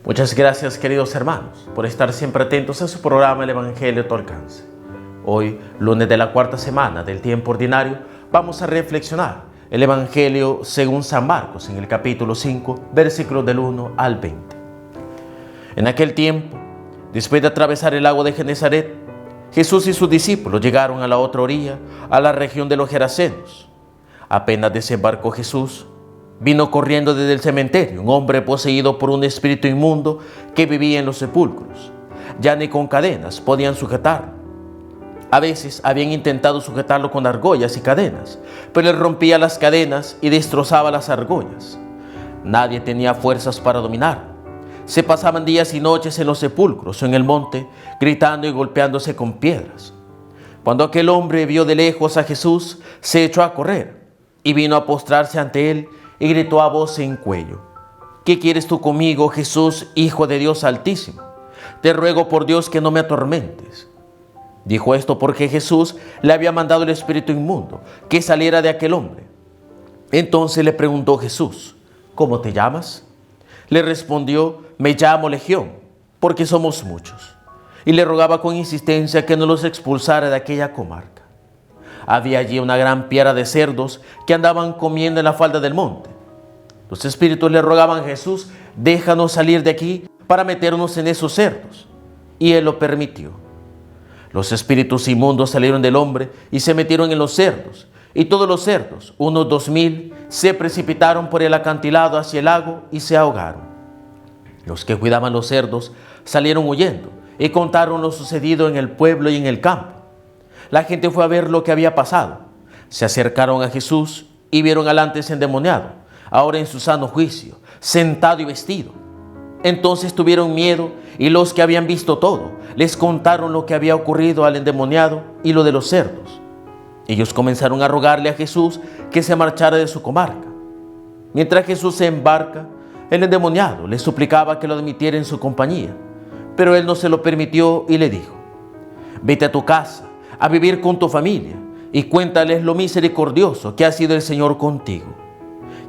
Muchas gracias, queridos hermanos, por estar siempre atentos a su programa El Evangelio a tu alcance. Hoy, lunes de la cuarta semana del tiempo ordinario, vamos a reflexionar el Evangelio según San Marcos en el capítulo 5, versículos del 1 al 20. En aquel tiempo, después de atravesar el lago de Genesaret, Jesús y sus discípulos llegaron a la otra orilla, a la región de los Gerasenos. Apenas desembarcó Jesús, vino corriendo desde el cementerio un hombre poseído por un espíritu inmundo que vivía en los sepulcros. Ya ni con cadenas podían sujetarlo. A veces habían intentado sujetarlo con argollas y cadenas, pero él rompía las cadenas y destrozaba las argollas. Nadie tenía fuerzas para dominarlo. Se pasaban días y noches en los sepulcros o en el monte, gritando y golpeándose con piedras. Cuando aquel hombre vio de lejos a Jesús, se echó a correr y vino a postrarse ante él y gritó a voz en cuello: ¿Qué quieres tú conmigo, Jesús, Hijo de Dios Altísimo? Te ruego por Dios que no me atormentes. Dijo esto porque Jesús le había mandado el espíritu inmundo que saliera de aquel hombre. Entonces le preguntó Jesús: ¿Cómo te llamas? Le respondió: Me llamo Legión, porque somos muchos. Y le rogaba con insistencia que no los expulsara de aquella comarca. Había allí una gran piara de cerdos que andaban comiendo en la falda del monte. Los espíritus le rogaban a Jesús: déjanos salir de aquí para meternos en esos cerdos. Y él lo permitió. Los espíritus inmundos salieron del hombre y se metieron en los cerdos. Y todos los cerdos, unos 2000, se precipitaron por el acantilado hacia el lago y se ahogaron. Los que cuidaban los cerdos salieron huyendo y contaron lo sucedido en el pueblo y en el campo. La gente fue a ver lo que había pasado. Se acercaron a Jesús y vieron al antes endemoniado, ahora en su sano juicio, sentado y vestido. Entonces tuvieron miedo y los que habían visto todo les contaron lo que había ocurrido al endemoniado y lo de los cerdos. Ellos comenzaron a rogarle a Jesús que se marchara de su comarca. Mientras Jesús se embarca, el endemoniado le suplicaba que lo admitiera en su compañía, pero él no se lo permitió y le dijo: vete a tu casa, a vivir con tu familia, y cuéntales lo misericordioso que ha sido el Señor contigo.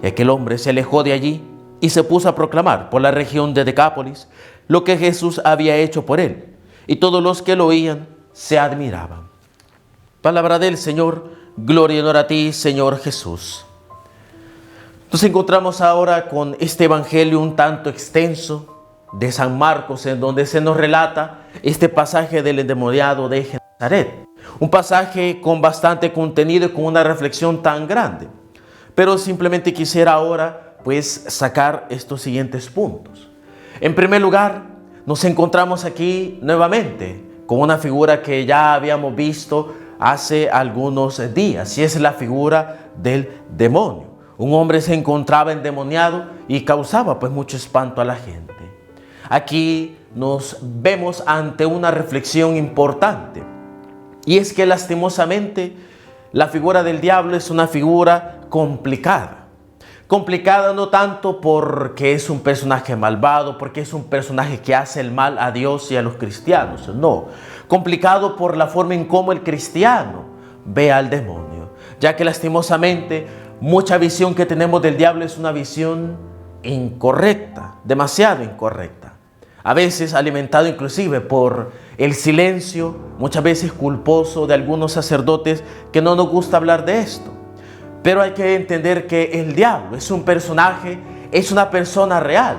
Y aquel hombre se alejó de allí y se puso a proclamar por la región de Decápolis lo que Jesús había hecho por él, y todos los que lo oían se admiraban. Palabra del Señor. Gloria y honor a ti, Señor Jesús. Nos encontramos ahora con este evangelio un tanto extenso de San Marcos, en donde se nos relata este pasaje del endemoniado de Genesaret. Un pasaje con bastante contenido y con una reflexión tan grande. Pero simplemente quisiera ahora sacar estos siguientes puntos. En primer lugar, nos encontramos aquí nuevamente con una figura que ya habíamos visto hace algunos días, y es la figura del demonio. Un hombre se encontraba endemoniado y causaba mucho espanto a la gente. Aquí nos vemos ante una reflexión importante, y es que lastimosamente la figura del diablo es una figura complicada. Complicada no tanto porque es un personaje malvado, porque es un personaje que hace el mal a Dios y a los cristianos, no. Complicado por la forma en cómo el cristiano ve al demonio, ya que lastimosamente mucha visión que tenemos del diablo es una visión incorrecta, demasiado incorrecta. A veces alimentado inclusive por el silencio, muchas veces culposo de algunos sacerdotes que no nos gusta hablar de esto. Pero hay que entender que el diablo es un personaje, es una persona real,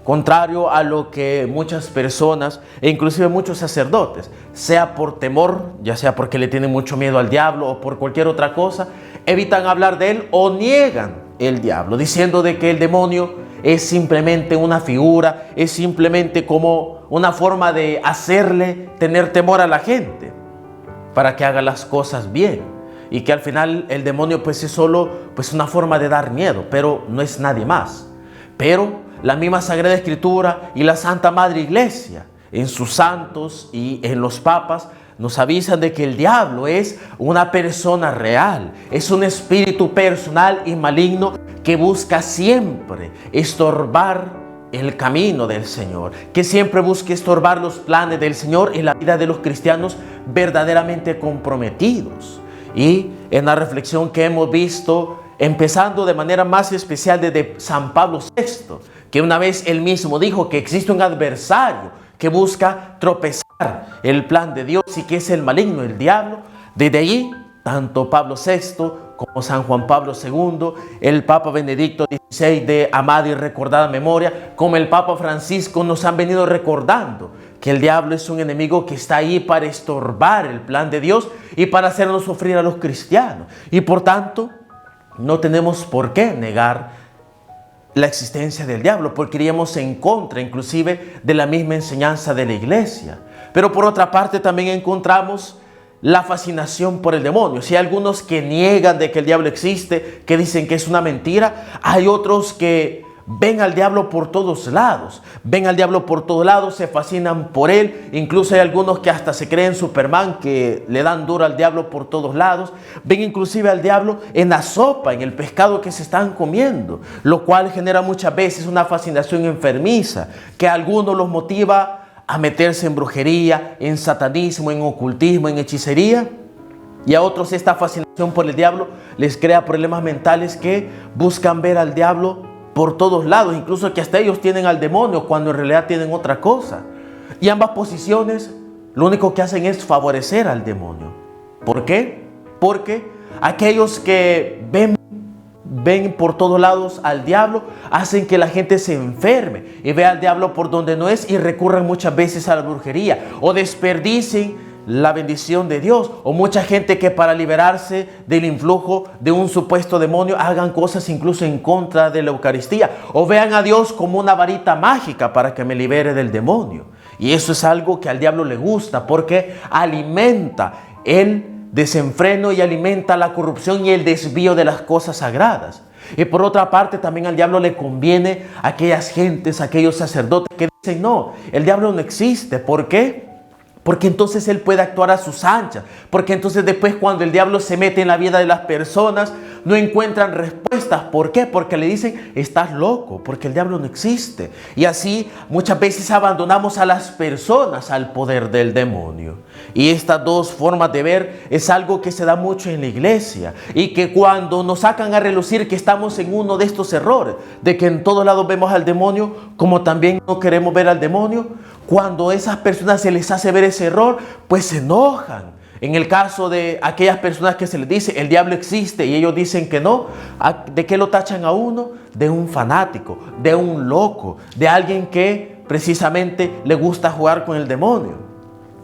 contrario a lo que muchas personas, e inclusive muchos sacerdotes, sea por temor, ya sea porque le tienen mucho miedo al diablo o por cualquier otra cosa, evitan hablar de él o niegan el diablo, diciendo de que el demonio es simplemente una figura, es simplemente como una forma de hacerle tener temor a la gente para que haga las cosas bien. Y que al final el demonio es solo una forma de dar miedo, pero no es nadie más. Pero la misma Sagrada Escritura y la Santa Madre Iglesia, en sus santos y en los papas, nos avisan de que el diablo es una persona real, es un espíritu personal y maligno que busca siempre estorbar el camino del Señor, que siempre busca estorbar los planes del Señor en la vida de los cristianos verdaderamente comprometidos. Y en la reflexión que hemos visto, empezando de manera más especial desde San Pablo VI, que una vez él mismo dijo que existe un adversario que busca tropezar el plan de Dios y que es el maligno, el diablo. Desde allí, tanto Pablo VI como San Juan Pablo II, el Papa Benedicto XVI de amada y recordada memoria, como el Papa Francisco, nos han venido recordando que el diablo es un enemigo que está ahí para estorbar el plan de Dios y para hacernos sufrir a los cristianos. Y por tanto, no tenemos por qué negar la existencia del diablo, porque iríamos en contra inclusive de la misma enseñanza de la iglesia. Pero por otra parte también encontramos la fascinación por el demonio. Si hay algunos que niegan de que el diablo existe, que dicen que es una mentira, hay otros que ven al diablo por todos lados, se fascinan por él. Incluso hay algunos que hasta se creen Superman, que le dan duro al diablo por todos lados. Ven inclusive al diablo en la sopa, en el pescado que se están comiendo, lo cual genera muchas veces una fascinación enfermiza, que a algunos los motiva a meterse en brujería, en satanismo, en ocultismo, en hechicería. Y a otros esta fascinación por el diablo les crea problemas mentales que buscan ver al diablo por todos lados, incluso que hasta ellos tienen al demonio cuando en realidad tienen otra cosa. Y ambas posiciones lo único que hacen es favorecer al demonio. ¿Por qué? Porque aquellos que ven por todos lados al diablo hacen que la gente se enferme y vea al diablo por donde no es y recurran muchas veces a la brujería o desperdicien la bendición de Dios, o mucha gente que para liberarse del influjo de un supuesto demonio hagan cosas incluso en contra de la Eucaristía, o vean a Dios como una varita mágica para que me libere del demonio. Y eso es algo que al diablo le gusta, porque alimenta el desenfreno y alimenta la corrupción y el desvío de las cosas sagradas. Y por otra parte también al diablo le conviene a aquellas gentes, a aquellos sacerdotes que dicen no, el diablo no existe. ¿Por qué? Porque entonces él puede actuar a sus anchas. Porque entonces después cuando el diablo se mete en la vida de las personas no encuentran respuestas. ¿Por qué? Porque le dicen estás loco, porque el diablo no existe. Y así muchas veces abandonamos a las personas al poder del demonio. Y estas dos formas de ver es algo que se da mucho en la iglesia. Y que cuando nos sacan a relucir que estamos en uno de estos errores, de que en todos lados vemos al demonio, como también no queremos ver al demonio, cuando a esas personas se les hace ver ese error, pues se enojan. En el caso de aquellas personas que se les dice el diablo existe y ellos dicen que no, ¿de qué lo tachan a uno? De un fanático, de un loco, de alguien que precisamente le gusta jugar con el demonio.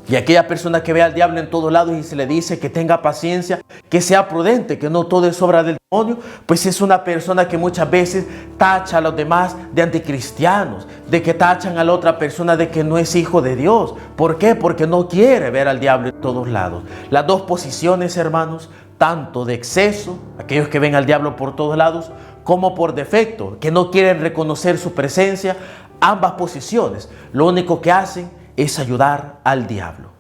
Y aquella persona que ve al diablo en todos lados y se le dice que tenga paciencia, que sea prudente, que no todo es obra del demonio, pues es una persona que muchas veces tacha a los demás de anticristianos, de que tachan a la otra persona de que no es hijo de Dios. ¿Por qué? Porque no quiere ver al diablo en todos lados. Las dos posiciones, hermanos, tanto de exceso, aquellos que ven al diablo por todos lados, como por defecto, que no quieren reconocer su presencia, ambas posiciones, lo único que hacen es ayudar al diablo.